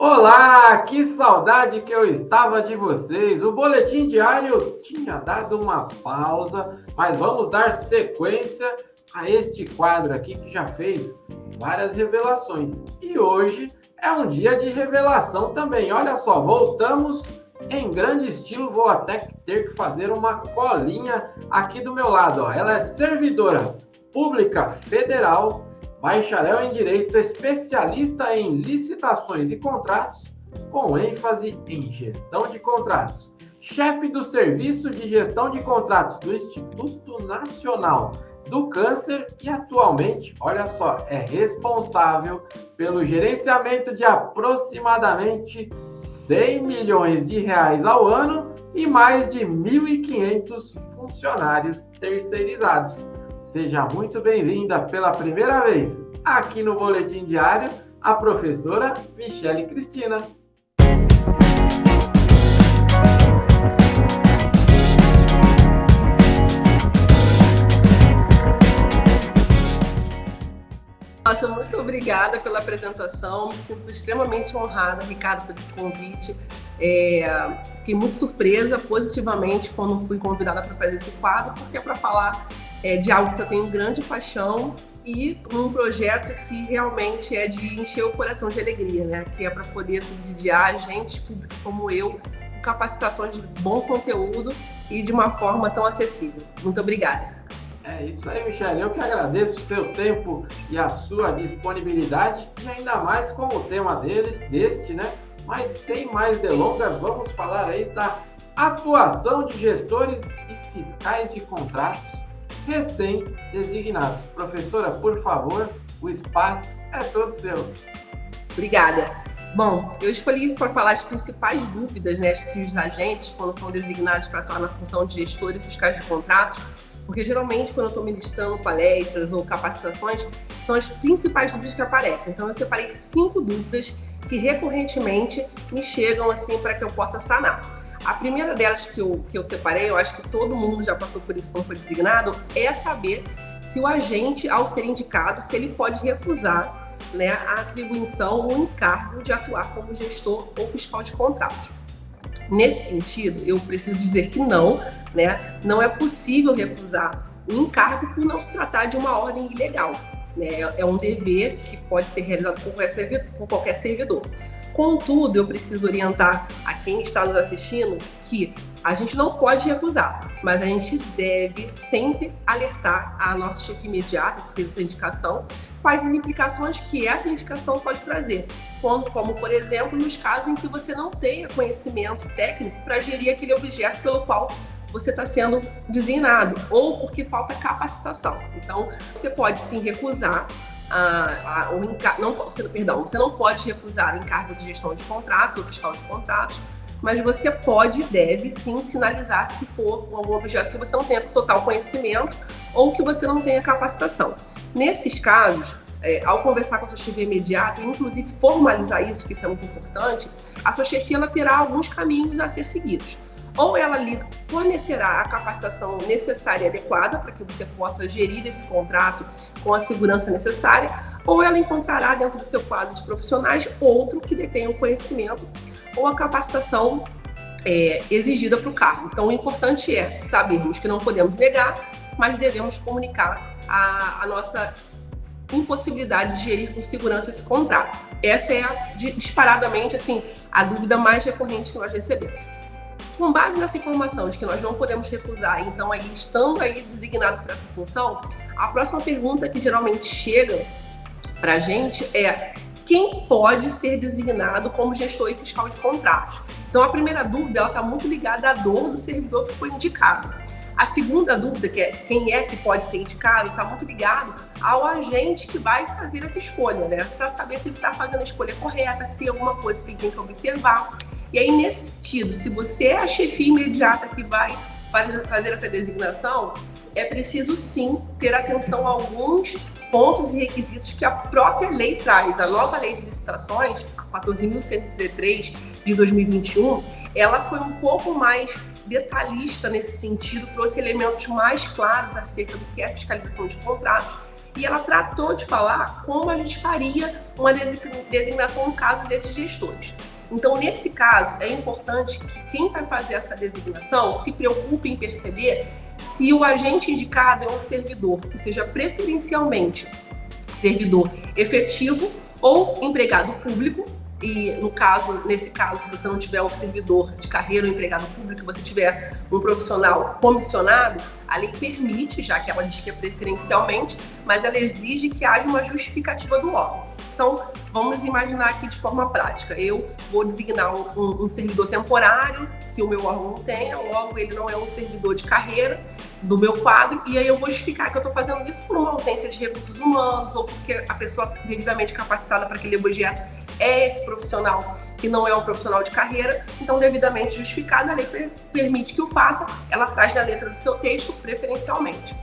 Olá, que saudade que eu estava de vocês. O boletim diário tinha dado uma pausa, mas vamos dar sequência a este quadro aqui que já fez várias revelações. E hoje é um dia de revelação também. Olha só, voltamos em grande estilo. Vou até ter que fazer uma colinha aqui do meu lado. Ó. Ela é servidora pública federal, bacharel em Direito, especialista em licitações e contratos, com ênfase em gestão de contratos. Chefe do Serviço de Gestão de Contratos do Instituto Nacional do Câncer e atualmente, olha só, é responsável pelo gerenciamento de aproximadamente 100 milhões de reais ao ano e mais de 1.500 funcionários terceirizados. Seja muito bem-vinda pela primeira vez aqui no Boletim Diário, a professora Michele Cristina. Nossa, muito obrigada pela apresentação. Me sinto extremamente honrada, Ricardo, por esse convite. Fiquei muito surpresa positivamente quando fui convidada para fazer esse quadro, porque é para falar de algo que eu tenho grande paixão e um projeto que realmente é de encher o coração de alegria, né? Que é para poder subsidiar agentes públicos como eu, com capacitações de bom conteúdo e de uma forma tão acessível. Muito obrigada. É isso aí, Michele. Eu que agradeço o seu tempo e a sua disponibilidade, e ainda mais com o tema deste, né? Mas sem mais delongas, vamos falar aí da atuação de gestores e fiscais de contratos recém-designados. Professora, por favor, o espaço é todo seu. Obrigada. Bom, eu escolhi para falar as principais dúvidas, né, que os agentes, quando são designados para atuar na função de gestores e fiscais de contratos, porque geralmente quando eu estou ministrando palestras ou capacitações, são as principais dúvidas que aparecem. Então eu separei 5 dúvidas que recorrentemente me chegam assim para que eu possa sanar. A primeira delas que eu separei, eu acho que todo mundo já passou por isso quando foi designado, é saber se o agente, ao ser indicado, se ele pode recusar, né, a atribuição ou encargo de atuar como gestor ou fiscal de contratos. Nesse sentido, eu preciso dizer que não, né? Não é possível recusar o encargo por não se tratar de uma ordem ilegal, né? É um dever que pode ser realizado por qualquer servidor. Contudo, eu preciso orientar a quem está nos assistindo que a gente não pode recusar, mas a gente deve sempre alertar a nossa chefia imediata que fez essa indicação, quais as implicações que essa indicação pode trazer, como por exemplo, nos casos em que você não tenha conhecimento técnico para gerir aquele objeto pelo qual você está sendo designado, ou porque falta capacitação. Então, você pode sim recusar você não pode recusar o encargo de gestão de contratos ou fiscal de contratos, mas você pode e deve sim sinalizar se for algum objeto que você não tenha total conhecimento ou que você não tenha capacitação. Nesses casos, ao conversar com a sua chefia imediata, e inclusive formalizar isso, que isso é muito importante, a sua chefia ela terá alguns caminhos a ser seguidos. Ou ela lhe fornecerá a capacitação necessária e adequada para que você possa gerir esse contrato com a segurança necessária, ou ela encontrará dentro do seu quadro de profissionais outro que detenha o conhecimento ou a capacitação exigida para o cargo. Então, o importante é sabermos que não podemos negar, mas devemos comunicar a nossa impossibilidade de gerir com segurança esse contrato. Essa é, disparadamente, assim, a dúvida mais recorrente que nós recebemos. Com base nessa informação de que nós não podemos recusar, então aí estando aí designado para essa função, a próxima pergunta que geralmente chega para a gente é: quem pode ser designado como gestor e fiscal de contratos? Então a primeira dúvida está muito ligada à dor do servidor que foi indicado. A segunda dúvida, que é quem é que pode ser indicado, está muito ligado ao agente que vai fazer essa escolha, né? Para saber se ele está fazendo a escolha correta, se tem alguma coisa que ele tem que observar. E aí, nesse sentido, se você é a chefia imediata que vai fazer essa designação, é preciso sim ter atenção a alguns pontos e requisitos que a própria lei traz. A nova lei de licitações, a 14.103 de 2021, ela foi um pouco mais detalhista nesse sentido, trouxe elementos mais claros acerca do que é fiscalização de contratos e ela tratou de falar como a gente faria uma designação no caso desses gestores. Então, nesse caso, é importante que quem vai fazer essa designação se preocupe em perceber se o agente indicado é um servidor que seja preferencialmente servidor efetivo ou empregado público. E nesse caso, se você não tiver um servidor de carreira ou empregado público, você tiver um profissional comissionado, a lei permite, já que ela diz que é preferencialmente, mas ela exige que haja uma justificativa do órgão. Então, vamos imaginar aqui de forma prática. Eu vou designar um servidor temporário, que o meu órgão não tenha, logo ele não é um servidor de carreira do meu quadro, e aí eu vou justificar que eu estou fazendo isso por uma ausência de recursos humanos ou porque a pessoa devidamente capacitada para aquele objeto é esse profissional que não é um profissional de carreira, então devidamente justificada, a lei permite que o faça, ela traz na letra do seu texto, preferencialmente.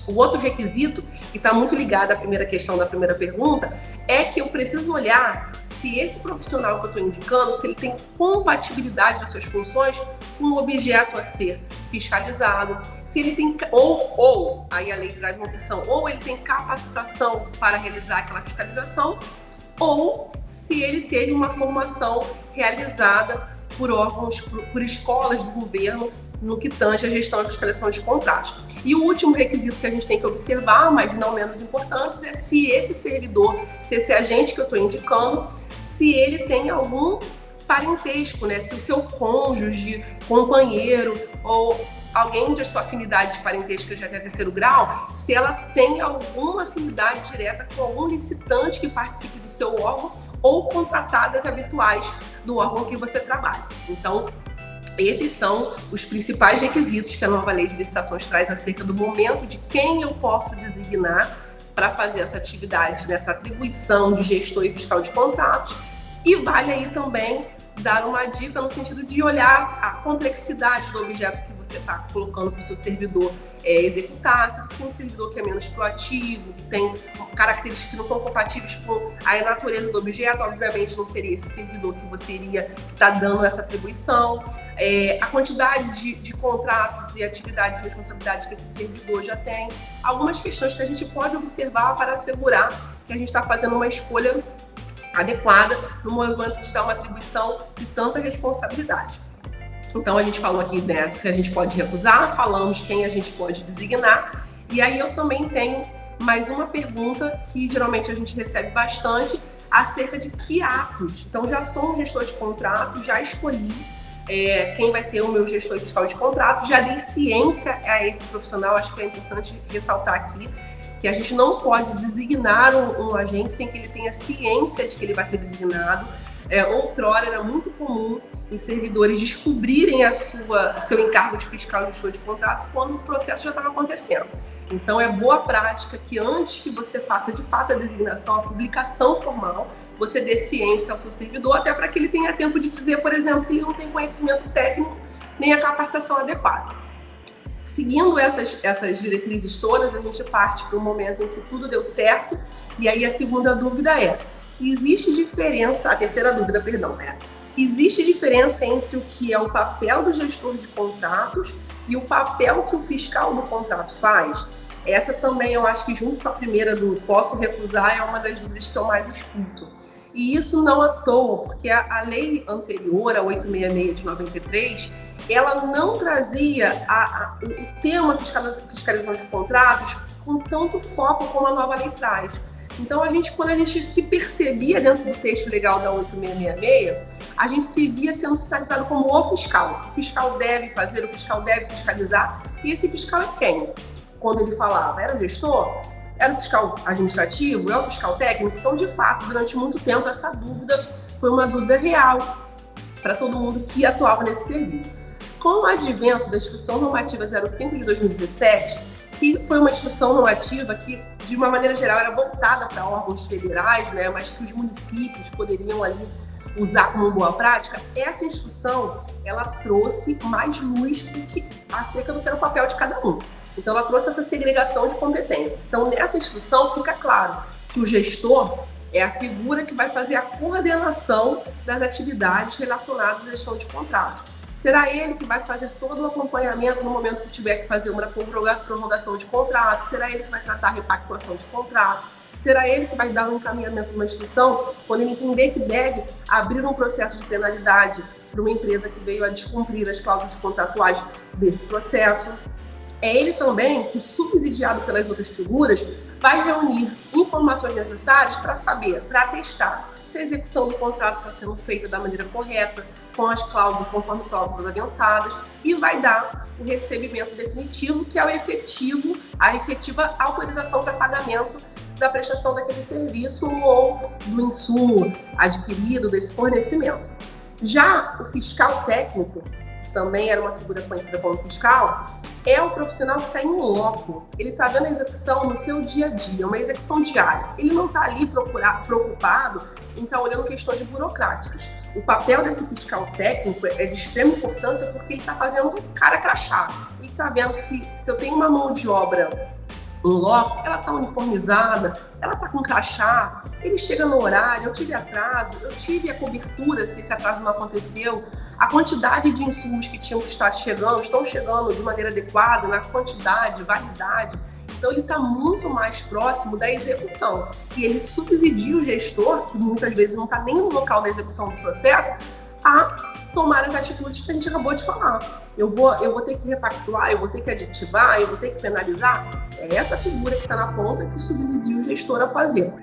O outro requisito, que está muito ligado à primeira questão da primeira pergunta, é que eu preciso olhar se esse profissional que eu estou indicando, se ele tem compatibilidade das suas funções com o objeto a ser fiscalizado, se ele tem, ou aí a lei traz uma opção, ou ele tem capacitação para realizar aquela fiscalização, ou se ele teve uma formação realizada por órgãos, por escolas do governo, no que tange a gestão e fiscalização de contratos. E o último requisito que a gente tem que observar, mas não menos importante, é se esse servidor, se esse agente que eu estou indicando, se ele tem algum parentesco, né? Se o seu cônjuge, companheiro ou alguém de sua afinidade de parentesco já até terceiro grau, se ela tem alguma afinidade direta com algum licitante que participe do seu órgão ou contratadas habituais do órgão que você trabalha. Então, esses são os principais requisitos que a nova lei de licitações traz acerca do momento de quem eu posso designar para fazer essa atividade, nessa atribuição de gestor e fiscal de contratos. E vale aí também dar uma dica no sentido de olhar a complexidade do objeto que você está colocando para o seu servidor executar. Se você tem um servidor que é menos proativo, que tem características que não são compatíveis com a natureza do objeto, obviamente não seria esse servidor que você iria estar dando essa atribuição. A quantidade de contratos e atividades de responsabilidade que esse servidor já tem. Algumas questões que a gente pode observar para assegurar que a gente está fazendo uma escolha adequada no momento de dar uma atribuição de tanta responsabilidade. Então, a gente falou aqui, né, se a gente pode recusar, falamos quem a gente pode designar, e aí eu também tenho mais uma pergunta que geralmente a gente recebe bastante, acerca de que atos. Então, já sou um gestor de contrato, já escolhi quem vai ser o meu gestor fiscal de contrato, já dei ciência a esse profissional, acho que é importante ressaltar aqui, que a gente não pode designar um agente sem que ele tenha ciência de que ele vai ser designado. Outrora era muito comum os servidores descobrirem seu encargo de fiscal e gestor de contrato quando o processo já estava acontecendo. Então, é boa prática que antes que você faça de fato a designação, a publicação formal, você dê ciência ao seu servidor, até para que ele tenha tempo de dizer, por exemplo, que ele não tem conhecimento técnico nem a capacitação adequada. Seguindo essas diretrizes todas, a gente parte para o momento em que tudo deu certo, e aí a segunda dúvida existe diferença, a terceira dúvida, perdão, existe diferença entre o que é o papel do gestor de contratos e o papel que o fiscal do contrato faz? Essa também eu acho que junto com a primeira do posso recusar é uma das dúvidas que eu mais escuto. E isso não à toa, porque a lei anterior, a 866 de 93, ela não trazia o tema fiscalização de contratos com tanto foco como a nova lei traz. Então, quando a gente se percebia dentro do texto legal da 8666, a gente se via sendo sinalizado como o fiscal. O fiscal deve fazer, o fiscal deve fiscalizar. E esse fiscal é quem? Quando ele falava, era o gestor? Era o fiscal administrativo? É o fiscal técnico? Então, de fato, durante muito tempo, essa dúvida foi uma dúvida real para todo mundo que atuava nesse serviço. Com o advento da Instrução Normativa 05 de 2017, que foi uma instrução normativa que, de uma maneira geral, era voltada para órgãos federais, né, mas que os municípios poderiam ali usar como boa prática, essa instrução, ela trouxe mais luz acerca do que era o papel de cada um. Então, ela trouxe essa segregação de competências. Então, nessa instrução, fica claro que o gestor é a figura que vai fazer a coordenação das atividades relacionadas à gestão de contratos. Será ele que vai fazer todo o acompanhamento no momento que tiver que fazer uma prorrogação de contrato? Será ele que vai tratar a repactuação de contratos? Será ele que vai dar um encaminhamento de uma instituição quando ele entender que deve abrir um processo de penalidade para uma empresa que veio a descumprir as cláusulas contratuais desse processo? É ele também que, subsidiado pelas outras figuras, vai reunir informações necessárias para saber, para atestar se a execução do contrato está sendo feita da maneira correta, com as cláusulas, conforme cláusulas avançadas, e vai dar o recebimento definitivo, que é a efetiva autorização para pagamento da prestação daquele serviço ou do insumo adquirido, desse fornecimento. Já o fiscal técnico, que também era uma figura conhecida como fiscal, é o profissional que está em loco. Ele está vendo a execução no seu dia a dia, uma execução diária. Ele não está ali preocupado em estar olhando questões burocráticas. O papel desse fiscal técnico é de extrema importância porque ele está fazendo um cara crachá. Ele está vendo se eu tenho uma mão de obra em loco, ela está uniformizada, ela está com crachá, ele chega no horário, eu tive atraso, eu tive a cobertura se esse atraso não aconteceu, a quantidade de insumos que tinham que estar chegando, estão chegando de maneira adequada, na quantidade, validade. Então ele está muito mais próximo da execução. E ele subsidia o gestor, que muitas vezes não está nem no local da execução do processo, a tomar as atitudes que a gente acabou de falar. Eu vou ter que repactuar, eu vou ter que aditivar, eu vou ter que penalizar. É essa figura que está na ponta que subsidia o gestor a fazer.